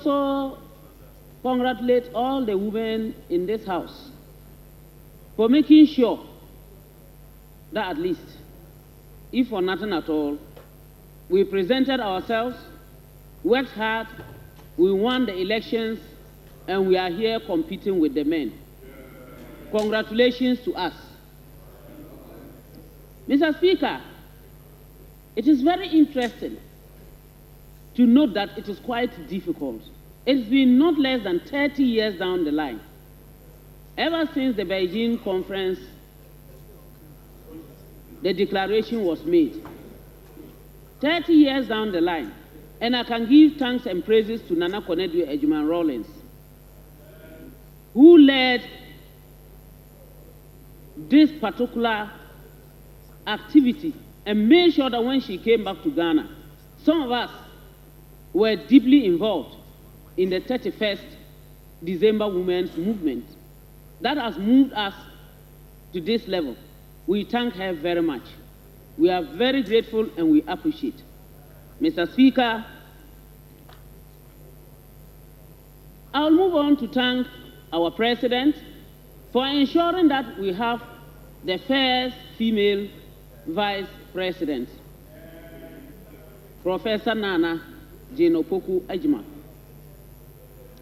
also congratulate all the women in this house for making sure that at least, if for nothing at all, we presented ourselves, worked hard, we won the elections, and we are here competing with the men. Congratulations to us. Mr. Speaker, it is very interesting to note that it is quite difficult. It's been not less than 30 years down the line, ever since the Beijing conference, the declaration was made. 30 years down the line, and I can give thanks and praises to Nana Konadu Ejman Rawlings, who led this particular activity and made sure that when she came back to Ghana, some of us were deeply involved in the 31st December Women's Movement. That has moved us to this level. We thank her very much. We are very grateful and we appreciate. Mr. Speaker, I'll move on to thank our President for ensuring that we have the first female Vice President, Professor Nana Jenopoku Ejima.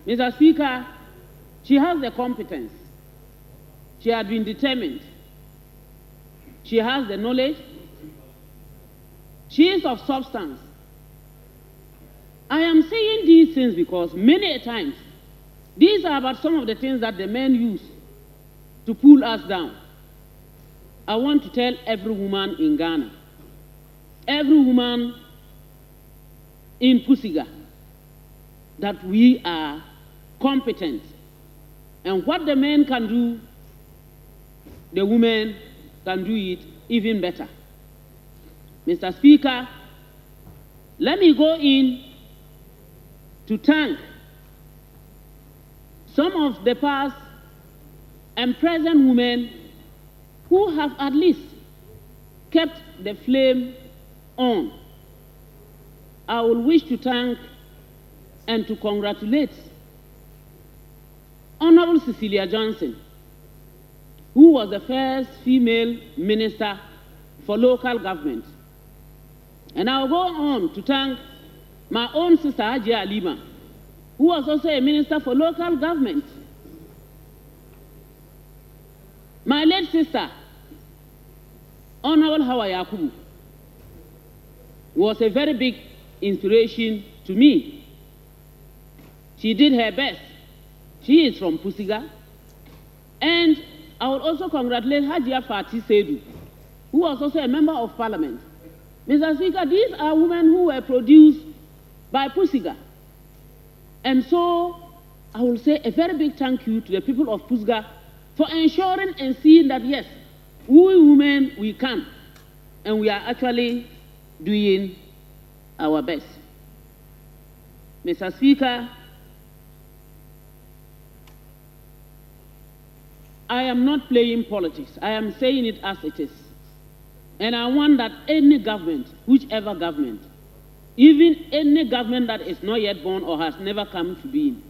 Mr. Speaker, she has the competence. She has been determined. She has the knowledge. She is of substance. I am saying these things because many times, these are about some of the things that the men use to pull us down. I want to tell every woman in Ghana, every woman in Pusiga, that we are competent. And what the men can do, the women can do it even better. Mr. Speaker, let me go in to thank some of the past and present women who have at least kept the flame on. I will wish to thank and to congratulate Honorable Cecilia Johnson, who was the first female minister for local government. And I'll go on to thank my own sister, Hajia Alima, who was also a minister for local government. My late sister, Honorable Hawa Yakubu, was a very big inspiration to me. She did her best. She is from Pusiga. And I would also congratulate Hajia Fati Sedu, who was also a member of parliament. Mr. Speaker, these are women who were produced by Pusiga. And so I will say a very big thank you to the people of Pusiga for ensuring and seeing that, yes, we women, we can. And we are actually doing our best. Mr. Speaker, I am not playing politics. I am saying it as it is. And I want that any government, whichever government, even any government that is not yet born or has never come to being,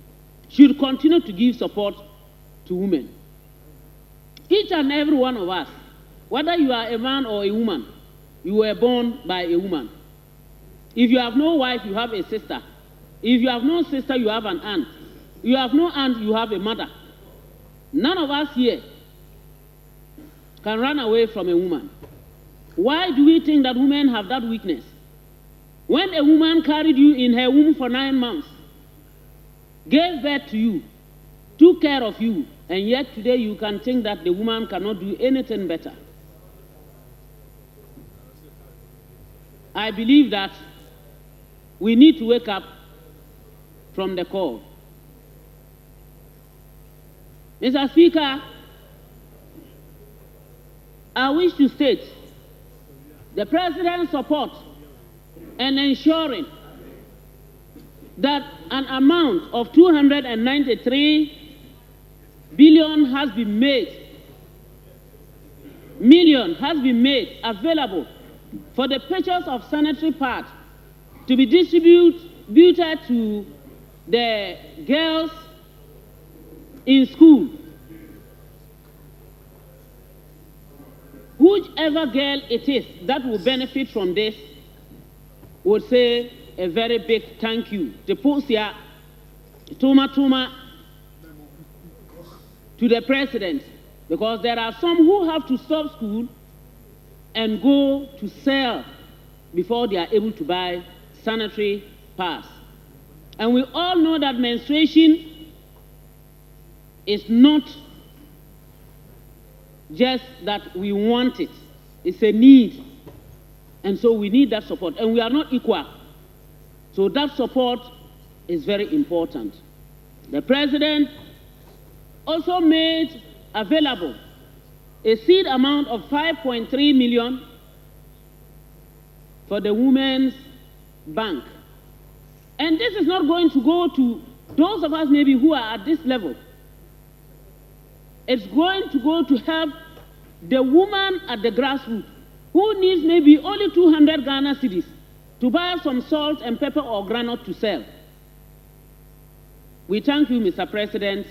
should continue to give support to women. Each and every one of us, whether you are a man or a woman, you were born by a woman. If you have no wife, you have a sister. If you have no sister, you have an aunt. You have no aunt, you have a mother. None of us here can run away from a woman. Why do we think that women have that weakness? When a woman carried you in her womb for 9 months, gave birth to you, took care of you, and yet today you can think that the woman cannot do anything better. I believe that we need to wake up from the core. Mr. Speaker, I wish to state the President's support and ensuring that an amount of 293 billion has been made available for the purchase of sanitary pads to be distributed to the girls in school. Whichever girl it is that will benefit from this would say a very big thank you. The Pusiga, Tuma, to the president, because there are some who have to stop school and go to sell before they are able to buy sanitary pads. And we all know that menstruation is not just that we want it, it's a need. And so we need that support. And we are not equal. So that support is very important. The president also made available a seed amount of 5.3 million for the Women's Bank. And this is not going to go to those of us maybe who are at this level. It's going to go to help the woman at the grassroots who needs maybe only 200 Ghana cedis to buy some salt and pepper or granite to sell. We thank you, Mr. President,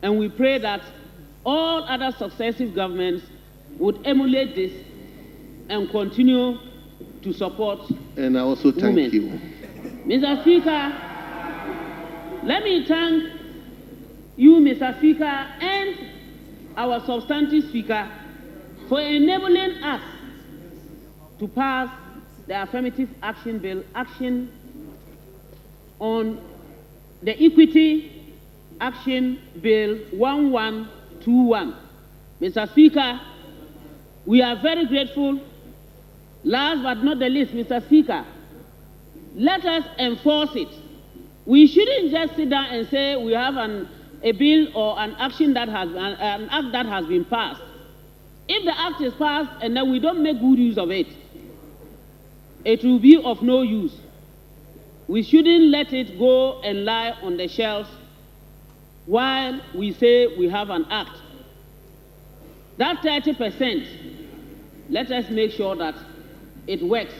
and we pray that all other successive governments would emulate this and continue to support And I also thank women. you. Mr. Speaker, let me thank you, Mr. Speaker, and our substantive Speaker for enabling us to pass the affirmative action bill, action on the equity action bill 1121. Mr. Speaker, we are very grateful. Last but not the least, Mr. Speaker, let us enforce it. We shouldn't just sit down and say we have a bill or an action that has an act that has been passed. If the act is passed and then we don't make good use of it, it will be of no use. We shouldn't let it go and lie on the shelves while we say we have an act. That 30%, let us make sure that it works.